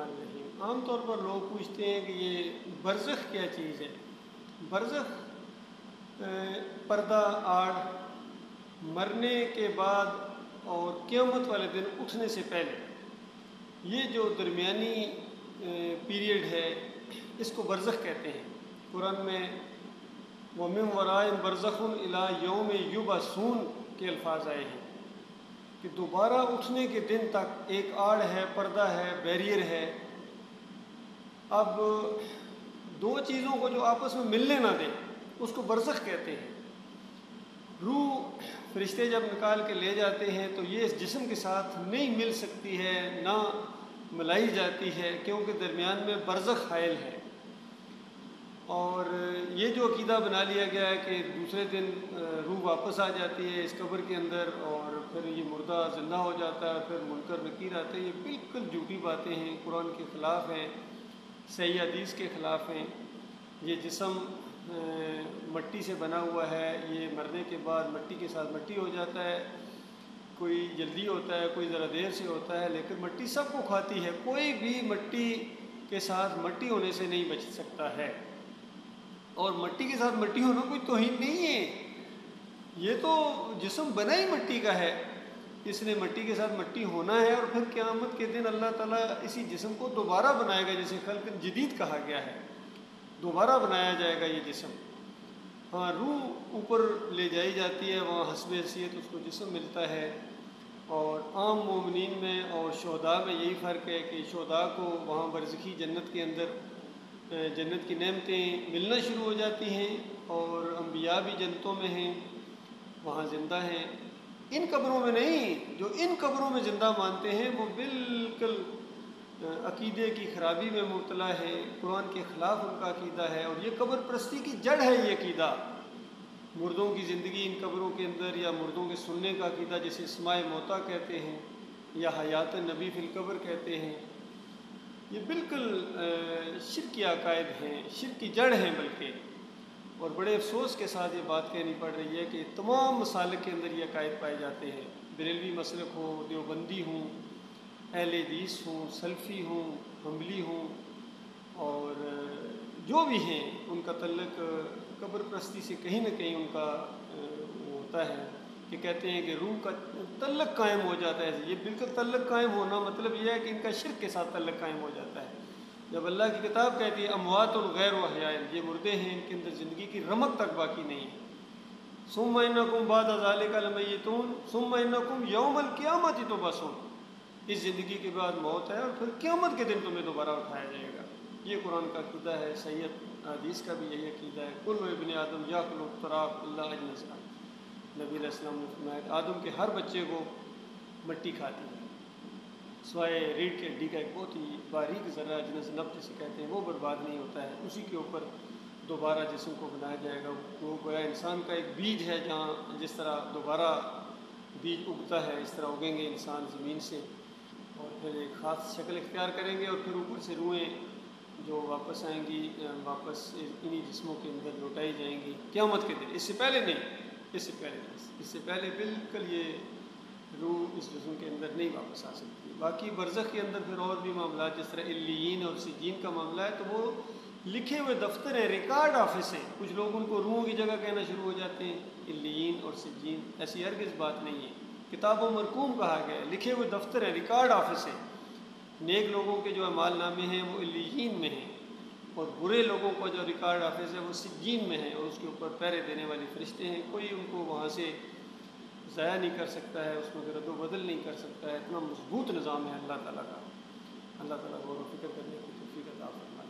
الرحیم۔ عام طور پر لوگ پوچھتے ہیں کہ یہ برزخ کیا چیز ہے۔ برزخ پردہ آڑ، مرنے کے بعد اور قیامت والے دن اٹھنے سے پہلے یہ جو درمیانی پیریڈ ہے اس کو برزخ کہتے ہیں۔ قرآن میں وَمِن وَرَائِهِمْ بَرْزَخٌ إِلَىٰ يَوْمِ يُبْعَثُونَ کے الفاظ آئے ہیں کہ دوبارہ اٹھنے کے دن تک ایک آڑ ہے، پردہ ہے، بیریئر ہے۔ اب دو چیزوں کو جو آپس میں ملنے نہ دیں اس کو برزخ کہتے ہیں۔ روح فرشتے جب نکال کے لے جاتے ہیں تو یہ اس جسم کے ساتھ نہیں مل سکتی ہے، نہ ملائی جاتی ہے، کیونکہ درمیان میں برزخ حائل ہے۔ اور یہ جو عقیدہ بنا لیا گیا ہے کہ دوسرے دن روح واپس آ جاتی ہے اس قبر کے اندر اور پھر یہ مردہ زندہ ہو جاتا ہے، پھر منکر نکیر آتے ہیں، یہ بالکل جھوٹی باتیں ہیں، قرآن کے خلاف ہیں، صحیح حدیث کے خلاف ہیں۔ یہ جسم مٹی سے بنا ہوا ہے، یہ مرنے کے بعد مٹی کے ساتھ مٹی ہو جاتا ہے، کوئی جلدی ہوتا ہے، کوئی ذرا دیر سے ہوتا ہے، لیکن مٹی سب کو کھاتی ہے، کوئی بھی مٹی کے ساتھ مٹی ہونے سے نہیں بچ سکتا ہے۔ اور مٹی کے ساتھ مٹی ہونا کوئی توہین نہیں ہے، یہ تو جسم بنا ہی مٹی کا ہے، اس نے مٹی کے ساتھ مٹی ہونا ہے، اور پھر قیامت کے دن اللہ تعالیٰ اسی جسم کو دوبارہ بنائے گا، جسے خلق جدید کہا گیا ہے، دوبارہ بنایا جائے گا یہ جسم۔ ہاں، روح اوپر لے جائی جاتی ہے، وہاں حسب حیثیت اس کو جسم ملتا ہے۔ اور عام مومنین میں اور شہداء میں یہی فرق ہے کہ شہداء کو وہاں برزخی جنت کے اندر جنت کی نعمتیں ملنا شروع ہو جاتی ہیں، اور انبیاء بھی جنتوں میں ہیں، وہاں زندہ ہیں۔ ان قبروں میں نہیں، جو ان قبروں میں زندہ مانتے ہیں وہ بالکل عقیدے کی خرابی میں مبتلا ہے، قرآن کے خلاف ان کا عقیدہ ہے، اور یہ قبر پرستی کی جڑ ہے یہ عقیدہ۔ مردوں کی زندگی ان قبروں کے اندر، یا مردوں کے سننے کا عقیدہ جسے اسماء موتا کہتے ہیں، یا حیات نبی فی القبر کہتے ہیں، یہ بالکل شرکی عقائد ہیں، شرک کی جڑ ہیں بلکہ۔ اور بڑے افسوس کے ساتھ یہ بات کہنی پڑ رہی ہے کہ تمام مسالک کے اندر یہ عقائد پائے جاتے ہیں، بریلوی مسلک ہو، دیوبندی ہوں، اہل حدیث ہوں، سلفی ہوں، حنبلی ہوں، اور جو بھی ہیں ان کا تعلق قبر پرستی سے کہیں نہ کہیں ان کا ہوتا ہے، کہ کہتے ہیں کہ روح کا تعلق قائم ہو جاتا ہے۔ یہ بالکل تعلق قائم ہونا مطلب یہ ہے کہ ان کا شرک کے ساتھ تعلق قائم ہو جاتا ہے۔ جب اللہ کی کتاب کہتی ہے اموات غیر احیاء، یہ مردے ہیں، ان کے اندر زندگی کی رمق تک باقی نہیں ہے۔ ثم انکم بعد ذلک لمیتون ثم انکم یوم القیامۃ تبعثون، اس زندگی کے بعد موت ہے اور پھر قیامت کے دن تمہیں دوبارہ اٹھایا جائے گا۔ یہ قرآن کا عقیدہ ہے، صحیح حدیث کا بھی یہی عقیدہ ہے۔ کل ابن آدم یاکل التراب الا اجنحہ، نبی علیہ السلام نے فرمایا کہ آدم کے ہر بچے کو مٹی کھاتی ہے، سوائے ریڑھ کی ہڈی کا ایک بہت ہی باریک ذرہ جنس نب جسے کہتے ہیں، وہ برباد نہیں ہوتا ہے، اسی کے اوپر دوبارہ جسم کو بنایا جائے گا۔ وہ گویا انسان کا ایک بیج ہے، جہاں جس طرح دوبارہ بیج اگتا ہے اس طرح اگیں گے انسان زمین سے، اور پھر ایک خاص شکل اختیار کریں گے، اور پھر اوپر سے روحیں جو واپس آئیں گی، واپس انہی جسموں کے اندر لوٹائی جائیں گی قیامت کے دن۔ اس سے پہلے نہیں، اس سے پہلے بالکل یہ روح اس جسم کے اندر نہیں واپس آ سکتی۔ باقی برزخ کے اندر پھر اور بھی معاملات، جس طرح علیین اور سجین کا معاملہ ہے، تو وہ لکھے ہوئے دفتر ہیں، ریکارڈ آفس ہیں۔ کچھ لوگ ان کو روحوں کی جگہ کہنا شروع ہو جاتے ہیں، علیین اور سجین، ایسی ہرگز بات نہیں ہے۔ کتاب و مرقوم کہا گیا ہے، لکھے ہوئے دفتر ہیں، ریکارڈ آفس ہیں۔ نیک لوگوں کے جو اعمال نامے ہیں وہ علیین میں ہیں، اور برے لوگوں کا جو ریکارڈ آفس ہے وہ سجین میں ہے، اور اس کے اوپر پہرے دینے والے فرشتے ہیں۔ کوئی ان کو وہاں سے ضائع نہیں کر سکتا ہے، اس کو رد و بدل نہیں کر سکتا ہے۔ اتنا مضبوط نظام ہے اللہ تعالیٰ کا۔ اللہ تعالیٰ غور و فکر کرنے کی توفیق عطا فرمائے۔